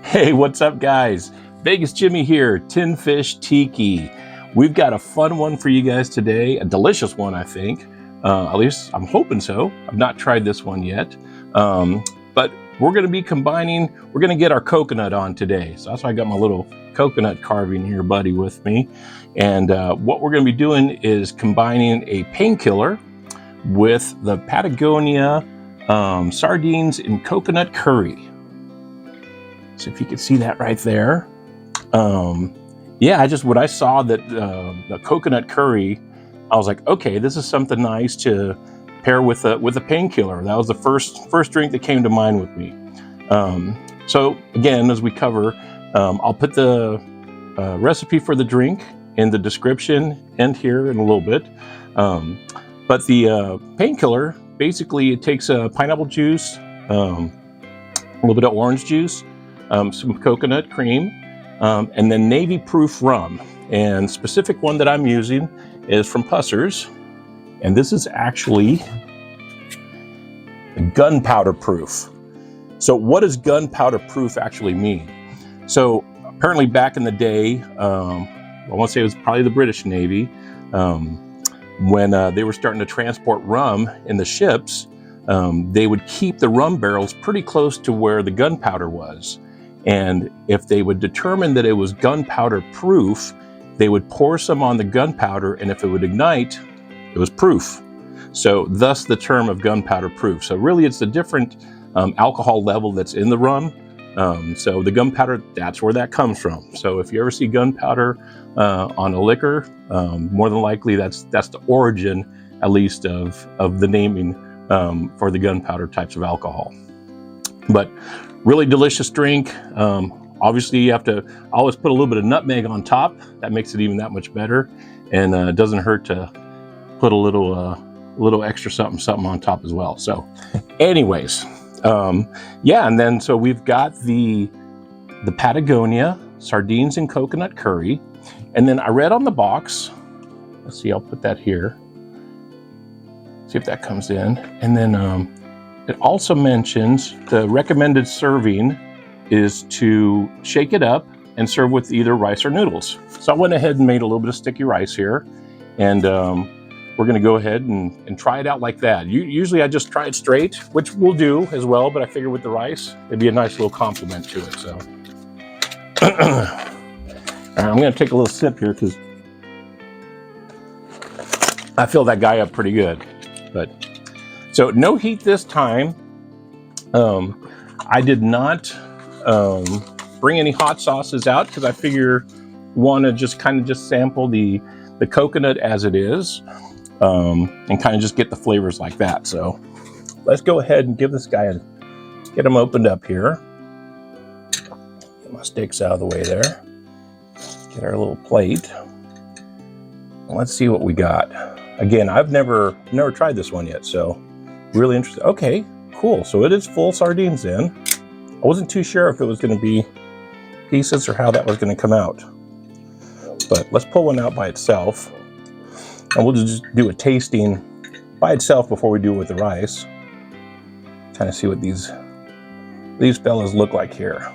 Hey, what's up, guys? Vegas Jimmy here, Tinned Fish Tiki. We've got a fun one for you guys today, a delicious one, I think. At least I'm hoping so. I've not tried this one yet. But we're going to be combining, we're going to get our coconut on today. So that's why I got my little coconut carving here, buddy, with me. And what we're going to be doing is combining a painkiller with the Patagonia sardines in coconut curry. So if you can see that right there. Yeah, when I saw that the coconut curry, I was like, okay, this is something nice to pair with a painkiller. That was the first drink that came to mind with me. So again, as we cover, I'll put the recipe for the drink in the description and here in a little bit. But the painkiller, basically it takes pineapple juice, a little bit of orange juice, some coconut cream, and then Navy proof rum. And specific one that I'm using is from Pusser's. And this is actually gunpowder proof. So what does gunpowder proof actually mean? So apparently back in the day, I want to say it was probably the British Navy, when they were starting to transport rum in the ships, they would keep the rum barrels pretty close to where the gunpowder was. And if they would determine that it was gunpowder proof, they would pour some on the gunpowder, and if it would ignite, it was proof. So thus the term of gunpowder proof. So really it's a different alcohol level that's in the rum. So the gunpowder, that's where that comes from. So if you ever see gunpowder on a liquor, more than likely that's the origin, at least, of the naming for the gunpowder types of alcohol. But really delicious drink. Obviously you have to always put a little bit of nutmeg on top. That makes it even that much better. And it doesn't hurt to put a little extra something on top as well. So anyways, yeah, and then so we've got the Patagonia sardines and coconut curry. And then I read on the box, let's see, I'll put that here. See if that comes in. And then it also mentions the recommended serving is to shake it up and serve with either rice or noodles. So I went ahead and made a little bit of sticky rice here. And we're gonna go ahead and try it out like that. Usually I just try it straight, which we'll do as well, but I figure with the rice, it'd be a nice little compliment to it, so. All right, I'm gonna take a little sip here because I fill that guy up pretty good. But so no heat this time. I did not bring any hot sauces out because I figure want to just kind of sample the coconut as it is, and kind of just get the flavors like that. So let's go ahead and give this guy get him opened up here. Get my sticks out of the way there. Get our little plate. Let's see what we got. Again, I've never tried this one yet, so really interested. Okay, cool. So it is full sardines in. I wasn't too sure if it was going to be pieces or how that was going to come out. But let's pull one out by itself. And we'll just do a tasting by itself before we do it with the rice. Kind of see what these fellas look like here.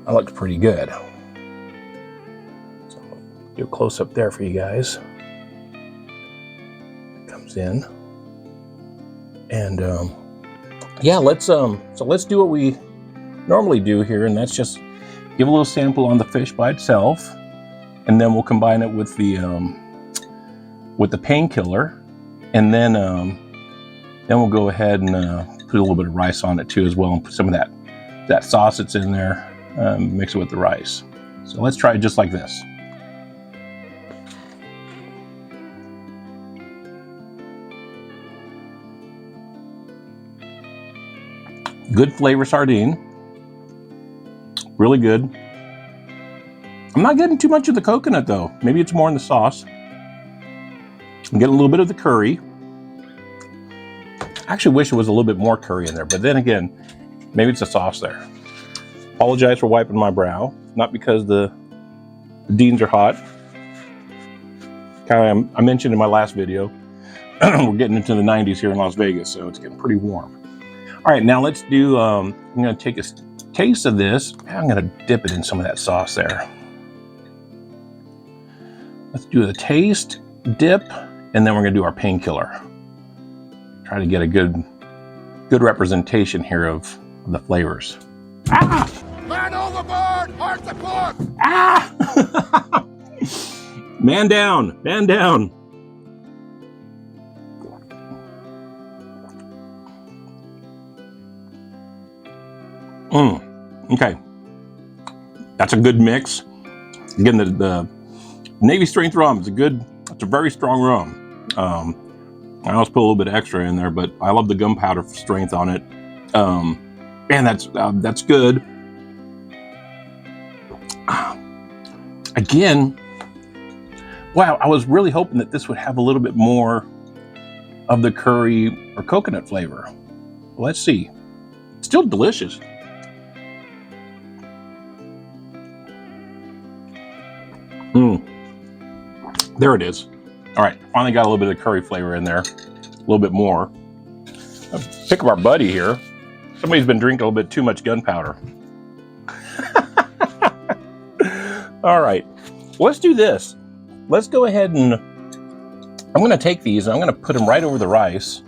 That looks pretty good. So I'll do a close up there for you guys. Comes in. And yeah, so let's do what we normally do here, and that's just give a little sample on the fish by itself, and then we'll combine it with the painkiller, and then we'll go ahead and put a little bit of rice on it too as well, and put some of that sauce that's in there, mix it with the rice. So let's try it just like this. Good flavor sardine, really good. I'm not getting too much of the coconut though. Maybe it's more in the sauce. I'm getting a little bit of the curry. I actually wish it was a little bit more curry in there, but then again, maybe it's the sauce there. Apologize for wiping my brow. Not because the beans are hot. Kind of, I mentioned in my last video, we're getting into the 90s here in Las Vegas, so it's getting pretty warm. All right, now let's do, I'm gonna take taste of this, I'm gonna dip it in some of that sauce there. Let's do the taste, dip, and then we're gonna do our painkiller. Try to get a good representation here of the flavors. Ah! Man overboard! Heart the pork! Ah! Man down, man down. Okay, that's a good mix. Again, the Navy Strength Rum is it's a very strong rum. I always put a little bit extra in there, but I love the gunpowder strength on it. Man, that's good. Again, wow, I was really hoping that this would have a little bit more of the curry or coconut flavor. Let's see. It's still delicious. There it is. All right, finally got a little bit of curry flavor in there, a little bit more. Let's pick up our buddy here. Somebody's been drinking a little bit too much gunpowder. All right, let's do this. Let's go ahead and I'm gonna take these and I'm gonna put them right over the rice,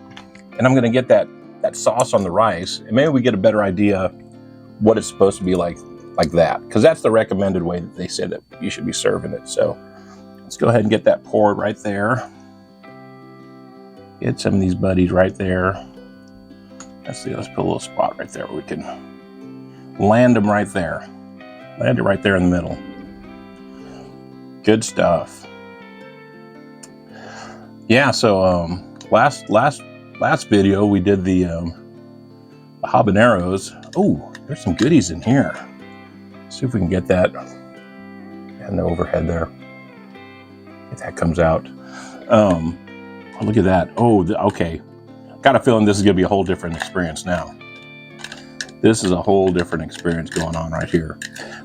and I'm gonna get that sauce on the rice, and maybe we get a better idea what it's supposed to be like that, because that's the recommended way that they said that you should be serving it. So let's go ahead and get that poured right there. Get some of these buddies right there. Let's see, let's put a little spot right there where we can land them right there. Land it right there in the middle. Good stuff. Yeah, so last video we did the habaneros. Oh, there's some goodies in here. See if we can get that and the overhead there. If that comes out. Oh, look at that. Oh, okay. Got a feeling this is gonna be a whole different experience now. This is a whole different experience going on right here.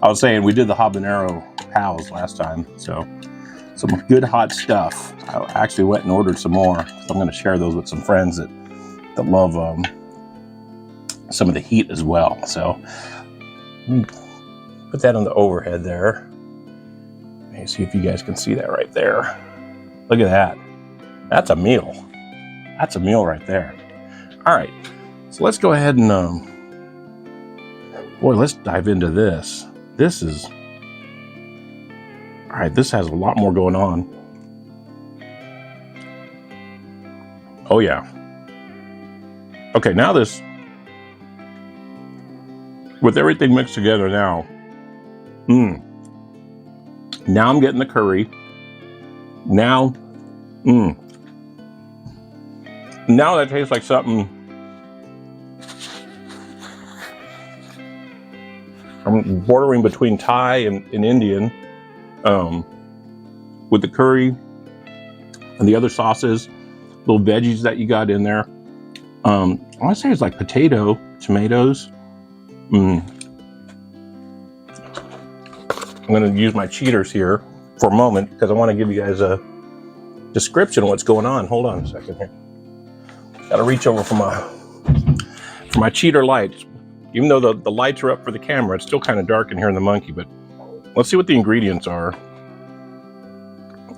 I was saying we did the habanero pals last time, so some good hot stuff. I actually went and ordered some more. So I'm gonna share those with some friends that love some of the heat as well. So let me put that on the overhead there. Let me see if you guys can see that right there. Look at that. That's a meal. That's a meal right there. All right, so let's go ahead and, boy, let's dive into this. This is, all right, this has a lot more going on. Oh yeah. Okay, now this, with everything mixed together now, now I'm getting the curry. Now, now that tastes like something I'm bordering between Thai and Indian, with the curry and the other sauces, little veggies that you got in there. I want to say it's like potato, tomatoes. I'm going to use my cheaters here for a moment because I want to give you guys a description of what's going on. Hold on a second here. Got to reach over for my cheater lights. Even though the lights are up for the camera, it's still kind of dark in here in the monkey, but let's see what the ingredients are.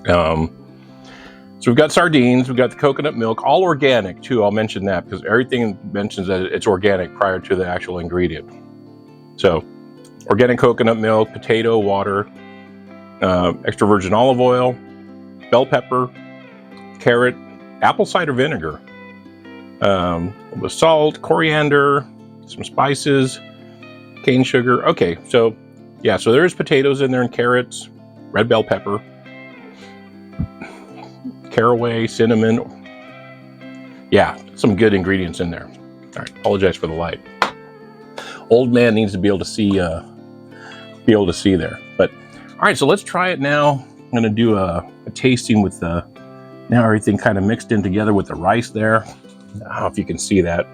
So we've got sardines, we've got the coconut milk, all organic too. I'll mention that because everything mentions that it's organic prior to the actual ingredient. So organic coconut milk, potato, water, extra virgin olive oil, bell pepper, carrot, apple cider vinegar, with salt, coriander, some spices, cane sugar. Okay, so yeah, so there's potatoes in there and carrots, red bell pepper, caraway, cinnamon. Yeah, some good ingredients in there. All right, apologize for the light. Old man needs to be able to see there. But all right, so let's try it now. I'm gonna do a tasting with the, now everything kind of mixed in together with the rice there. I don't know if you can see that.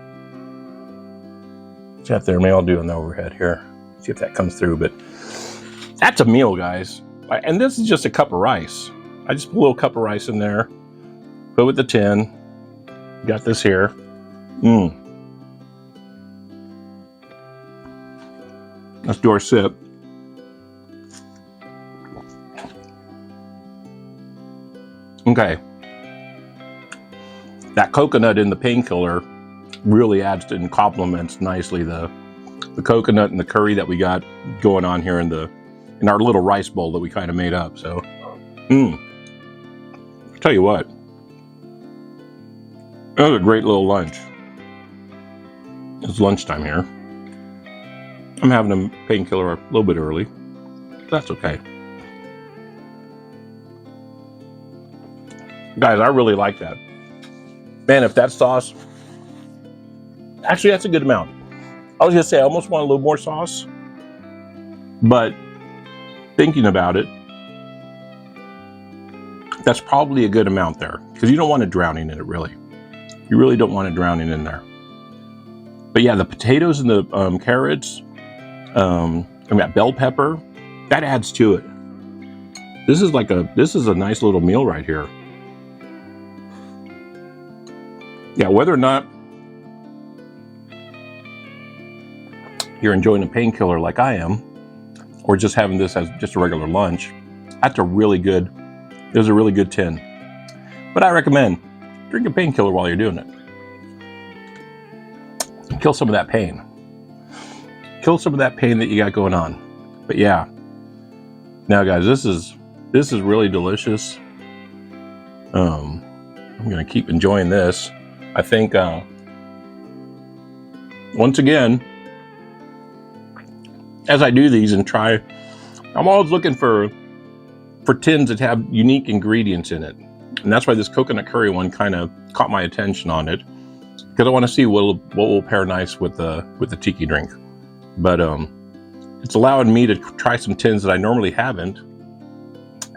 See up there, maybe I'll do it on the overhead here. See if that comes through, but that's a meal, guys. And this is just a cup of rice. I just put a little cup of rice in there, put it with the tin. Got this here. Let's do our sip. Okay. That coconut in the Painkiller really adds to and complements nicely the coconut and the curry that we got going on here in our little rice bowl that we kind of made up. So, I'll tell you what, that was a great little lunch. It's lunchtime here. I'm having a Painkiller a little bit early. That's okay. Guys, I really like that. Man, if that sauce, actually that's a good amount. I was gonna say I almost want a little more sauce, but thinking about it, that's probably a good amount there, because you don't want it drowning in it, really. You really don't want it drowning in there. But yeah, the potatoes and the carrots, and that bell pepper, that adds to it. This is a nice little meal right here. Yeah, whether or not you're enjoying a Painkiller like I am, or just having this as just a regular lunch, that's a really good, it was a really good tin. But I recommend drink a Painkiller while you're doing it. Kill some of that pain. Kill some of that pain that you got going on. But yeah, now guys, this is really delicious. I'm gonna keep enjoying this. I think once again, as I do these and try, I'm always looking for tins that have unique ingredients in it. And that's why this coconut curry one kind of caught my attention on it, because I want to see what will pair nice with the tiki drink. But it's allowing me to try some tins that I normally haven't.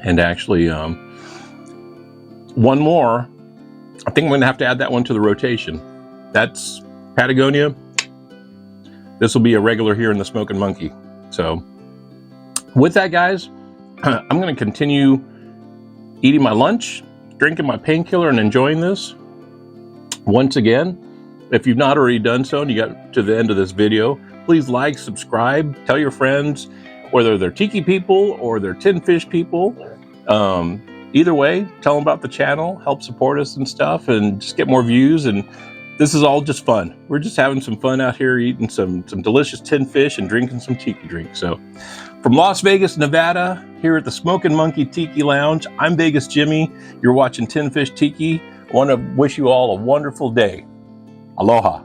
And actually, one more, I think I'm going to have to add that one to the rotation. That's Patagonia. This will be a regular here in the Smokin' Monkey. So with that, guys, I'm going to continue eating my lunch, drinking my Painkiller, and enjoying this. Once again, if you've not already done so and you got to the end of this video, please like, subscribe, tell your friends, whether they're tiki people or they're tinned fish people. Either way, tell them about the channel, help support us and stuff, and just get more views. And this is all just fun. We're just having some fun out here, eating some delicious tinned fish and drinking some tiki drinks. So from Las Vegas, Nevada, here at the Smokin' Monkey Tiki Lounge, I'm Vegas Jimmy. You're watching Tinned Fish Tiki. I want to wish you all a wonderful day. Aloha.